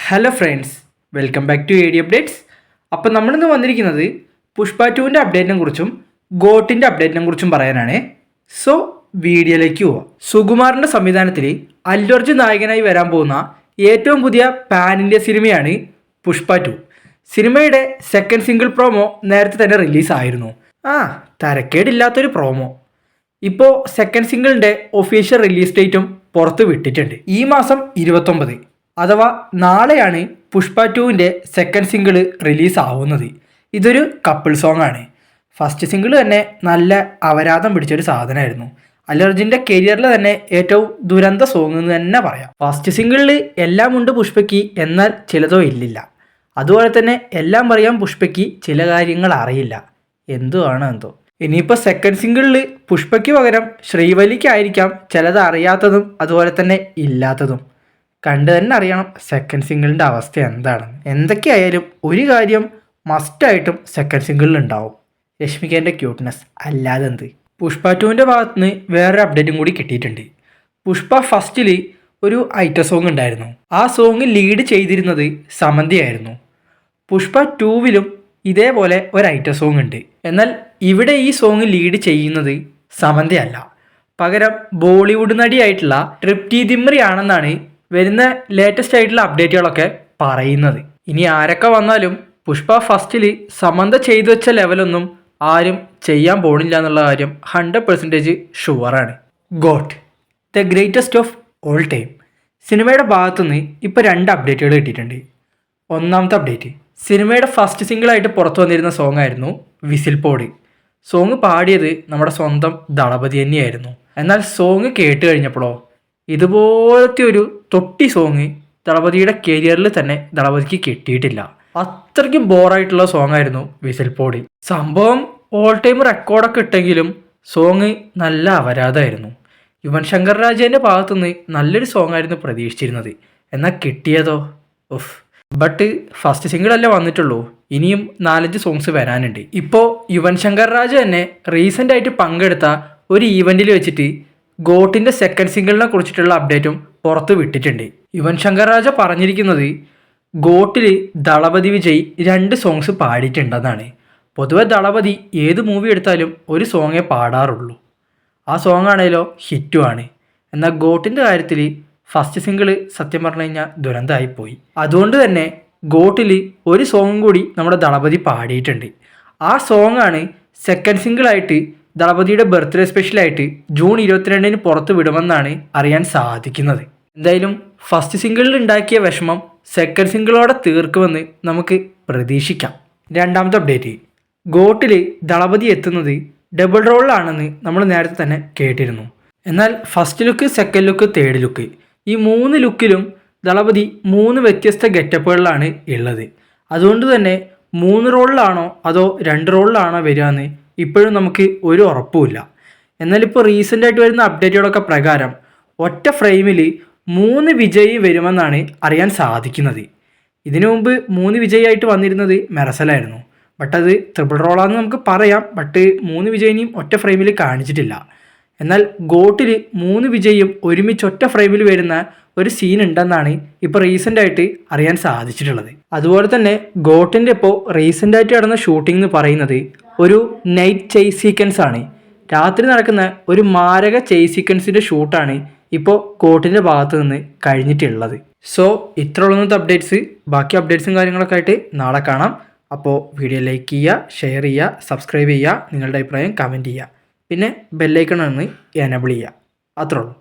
Hello friends, welcome back to A D updates. അപ്പോൾ നമ്മളിന്ന് വന്നിരിക്കുന്നത് പുഷ്പ 2ൻ്റെ അപ്ഡേറ്റിനെ കുറിച്ചും ഗോട്ടിൻ്റെ അപ്ഡേറ്റിനെ കുറിച്ചും പറയാനാണ്. സോ വീഡിയോയിലേക്ക് പോവാം. സുകുമാറിൻ്റെ സംവിധാനത്തിൽ അല്ലു അർജുൻ നായകനായി വരാൻ പോകുന്ന ഏറ്റവും പുതിയ പാൻ ഇന്ത്യ സിനിമയാണ് പുഷ്പ 2. സിനിമയുടെ സെക്കൻഡ് സിംഗിൾ പ്രോമോ നേരത്തെ തന്നെ റിലീസായിരുന്നു. തരക്കേടില്ലാത്തൊരു പ്രോമോ. ഇപ്പോൾ സെക്കൻഡ് സിംഗിളിൻ്റെ ഒഫീഷ്യൽ റിലീസ് ഡേറ്റും പുറത്ത് വിട്ടിട്ടുണ്ട്. ഈ മാസം 29, അഥവാ നാളെയാണ് പുഷ്പ 2ൻ്റെ സെക്കൻഡ് സിംഗിൾ റിലീസ് ആവുന്നത്. ഇതൊരു കപ്പിൾ സോങ് ആണ്. ഫസ്റ്റ് സിംഗിൾ തന്നെ നല്ല അപരാധം പിടിച്ചൊരു സാധനമായിരുന്നു. അല്ലു അർജുൻ്റെ കരിയറിൽ തന്നെ ഏറ്റവും ദുരന്ത സോങ് എന്ന് തന്നെ പറയാം. ഫസ്റ്റ് സിംഗിളിൽ എല്ലാം ഉണ്ട് പുഷ്പയ്ക്ക്, എന്നാൽ ചിലതോ ഇല്ലില്ല. അതുപോലെ തന്നെ എല്ലാം പറയാം പുഷ്പയ്ക്ക്, ചില കാര്യങ്ങൾ അറിയില്ല. എന്തുവാണ് എന്തോ. ഇനിയിപ്പോൾ സെക്കൻഡ് സിംഗിളിൽ പുഷ്പയ്ക്ക് പകരം ശ്രീവല്ലിക്കായിരിക്കാം ചിലത് അറിയാത്തതും അതുപോലെ തന്നെ ഇല്ലാത്തതും. കണ്ടു തന്നെ അറിയണം സെക്കൻഡ് സിംഗിളിൻ്റെ അവസ്ഥ എന്താണെന്ന്. എന്തൊക്കെയായാലും ഒരു കാര്യം മസ്റ്റായിട്ടും സെക്കൻഡ് സിംഗിളിൽ ഉണ്ടാവും: രശ്മികേൻ്റെ ക്യൂട്ട്നെസ്. അല്ലാതെ എന്ത്. പുഷ്പ 2ൻ്റെ ഭാഗത്ത് നിന്ന് വേറൊരു അപ്ഡേറ്റും കൂടി കിട്ടിയിട്ടുണ്ട്. പുഷ്പ ഫസ്റ്റിൽ ഒരു ഐറ്റം സോങ് ഉണ്ടായിരുന്നു. ആ സോങ് ലീഡ് ചെയ്തിരുന്നത് സമന്തയായിരുന്നു. പുഷ്പ 2വിലും ഇതേപോലെ ഒരു ഐറ്റം സോങ് ഉണ്ട്. എന്നാൽ ഇവിടെ ഈ സോങ് ലീഡ് ചെയ്യുന്നത് സമന്തയല്ല, പകരം ബോളിവുഡ് നടിയായിട്ടുള്ള തൃപ്തി ദിമ്രി ആണെന്നാണ് വരുന്ന ലേറ്റസ്റ്റ് ആയിട്ടുള്ള അപ്ഡേറ്റുകളൊക്കെ പറയുന്നത്. ഇനി ആരൊക്കെ വന്നാലും പുഷ്പ ഫസ്റ്റിൽ സമന്ത ചെയ്തു വെച്ച ലെവലൊന്നും ആരും ചെയ്യാൻ പോണില്ല എന്നുള്ള കാര്യം 100% ഷുവറാണ്. GOAT, the greatest of all time. സിനിമയുടെ ഭാഗത്തുനിന്ന് ഇപ്പോൾ 2 അപ്ഡേറ്റുകൾ കിട്ടിയിട്ടുണ്ട്. ഒന്നാമത്തെ അപ്ഡേറ്റ്, സിനിമയുടെ ഫസ്റ്റ് സിംഗിളായിട്ട് പുറത്തു വന്നിരുന്ന സോങ് ആയിരുന്നു വിസിൽ പോഡ്. സോങ് പാടിയത് നമ്മുടെ സ്വന്തം ദളപതി തന്നെയായിരുന്നു. എന്നാൽ സോങ് കേട്ട് കഴിഞ്ഞപ്പോഴോ ഇതുപോലത്തെ ഒരു തൊട്ടി സോങ് ദളപതിയുടെ കരിയറിൽ തന്നെ ദളപതിക്ക് കിട്ടിയിട്ടില്ല. അത്രയ്ക്കും ബോറായിട്ടുള്ള സോങ് ആയിരുന്നു വിസിൽ പോഡ്. സംഭവം ഓൾ ടൈം റെക്കോർഡൊക്കെ ഇട്ടെങ്കിലും സോങ് നല്ല അപരാധമായിരുന്നു. യുവൻ ശങ്കർ രാജേൻ്റെ ഭാഗത്തുനിന്ന് നല്ലൊരു സോങ് ആയിരുന്നു പ്രതീക്ഷിച്ചിരുന്നത്, എന്നാൽ കിട്ടിയതോ ഉഫ്. ബട്ട് ഫസ്റ്റ് സിംഗിളല്ലേ വന്നിട്ടുള്ളൂ, ഇനിയും 4-5 സോങ്സ് വരാനുണ്ട്. ഇപ്പോൾ യുവൻ ശങ്കർ രാജ തന്നെ റീസെൻ്റ് ആയിട്ട് പങ്കെടുത്ത ഒരു ഈവൻറ്റിൽ വെച്ചിട്ട് ഗോട്ടിൻ്റെ സെക്കൻഡ് സിംഗിളിനെ കുറിച്ചിട്ടുള്ള അപ്ഡേറ്റും പുറത്ത് വിട്ടിട്ടുണ്ട്. യുവൻ ശങ്കർ രാജ പറഞ്ഞിരിക്കുന്നത് ഗോട്ടിൽ ദളപതി വിജയ് 2 സോങ്സ് പാടിയിട്ടുണ്ടെന്നാണ്. പൊതുവെ ദളപതി ഏത് മൂവി എടുത്താലും ഒരു സോങ്ങേ പാടാറുള്ളൂ. ആ സോങ് ആണേലോ ഹിറ്റുമാണ്. എന്നാൽ ഗോട്ടിൻ്റെ കാര്യത്തിൽ ഫസ്റ്റ് സിംഗിൾ സത്യം പറഞ്ഞു കഴിഞ്ഞാൽ ദുരന്തമായിപ്പോയി. അതുകൊണ്ട് തന്നെ ഗോട്ടിൽ ഒരു സോങ്ങും കൂടി നമ്മുടെ ദളപതി പാടിയിട്ടുണ്ട്. ആ സോങ് ആണ് സെക്കൻഡ് സിംഗിളായിട്ട് ദളപതിയുടെ ബർത്ത്ഡേ സ്പെഷ്യലായിട്ട് ജൂൺ 22-ന് പുറത്ത് വിടുമെന്നാണ് അറിയാൻ സാധിക്കുന്നത്. എന്തായാലും ഫസ്റ്റ് സിംഗിളിൽ ഉണ്ടാക്കിയ വിഷമം സെക്കൻഡ് സിംഗിളോടെ തീർക്കുമെന്ന് നമുക്ക് പ്രതീക്ഷിക്കാം. രണ്ടാമത്തെ അപ്ഡേറ്റ്, ഗോട്ടിൽ ദളപതി എത്തുന്നത് ഡബിൾ റോളിലാണെന്ന് നമ്മൾ നേരത്തെ തന്നെ കേട്ടിരുന്നു. എന്നാൽ first look, second look, third look, ഈ 3 ലുക്കിലും ദളപതി 3 വ്യത്യസ്ത ഗെറ്റപ്പുകളിലാണ് ഉള്ളത്. അതുകൊണ്ട് തന്നെ 3 റോളിലാണോ അതോ 2 റോളിലാണോ വരികയെന്ന് ഇപ്പോഴും നമുക്ക് ഒരു ഉറപ്പുമില്ല. എന്നാൽ ഇപ്പോൾ റീസെൻ്റായിട്ട് വരുന്ന അപ്ഡേറ്റുകളൊക്കെ പ്രകാരം ഒറ്റ ഫ്രെയിമിൽ 3 വിജയി വരുമെന്നാണ് അറിയാൻ സാധിക്കുന്നത്. ഇതിനു മുമ്പ് 3 വിജയിയായിട്ട് വന്നിരുന്നത് മെറസലായിരുന്നു. ബട്ട് അത് ട്രിപ്പിൾ റോളാണെന്ന് നമുക്ക് പറയാം. ബട്ട് 3 വിജയിനെയും ഒറ്റ ഫ്രെയിമിൽ കാണിച്ചിട്ടില്ല. എന്നാൽ ഗോട്ടിൽ 3 വിജയും ഒരുമിച്ച് ഒറ്റ ഫ്രെയിമിൽ വരുന്ന ഒരു സീൻ ഉണ്ടെന്നാണ് ഇപ്പോൾ റീസെൻ്റായിട്ട് അറിയാൻ സാധിച്ചിട്ടുള്ളത്. അതുപോലെ തന്നെ ഗോട്ടിൻ്റെ ഇപ്പോൾ റീസെൻ്റായിട്ട് നടന്ന ഷൂട്ടിംഗ് എന്ന് പറയുന്നത് ഒരു നൈറ്റ് ചേസ് സീക്വൻസ് ആണ്. രാത്രി നടക്കുന്ന ഒരു മാരക ചേസ് സീക്വൻസിൻ്റെ ഷൂട്ടാണ് ഇപ്പോൾ ഗോട്ടിൻ്റെ ഭാഗത്ത് നിന്ന് കഴിഞ്ഞിട്ടുള്ളത്. സോ ഇത്രയുള്ളത്തെ അപ്ഡേറ്റ്സ്. ബാക്കി അപ്ഡേറ്റ്സും കാര്യങ്ങളൊക്കെ ആയിട്ട് നാളെ കാണാം. അപ്പോൾ വീഡിയോ ലൈക്ക് ചെയ്യുക, ഷെയർ ചെയ്യുക, സബ്സ്ക്രൈബ് ചെയ്യുക, നിങ്ങളുടെ അഭിപ്രായം കമൻറ്റ് ചെയ്യുക, പിന്നെ ബെല്ലൈക്കൺ ഒന്ന് എനബിൾ ചെയ്യുക. അത്രേ ഉള്ളൂ.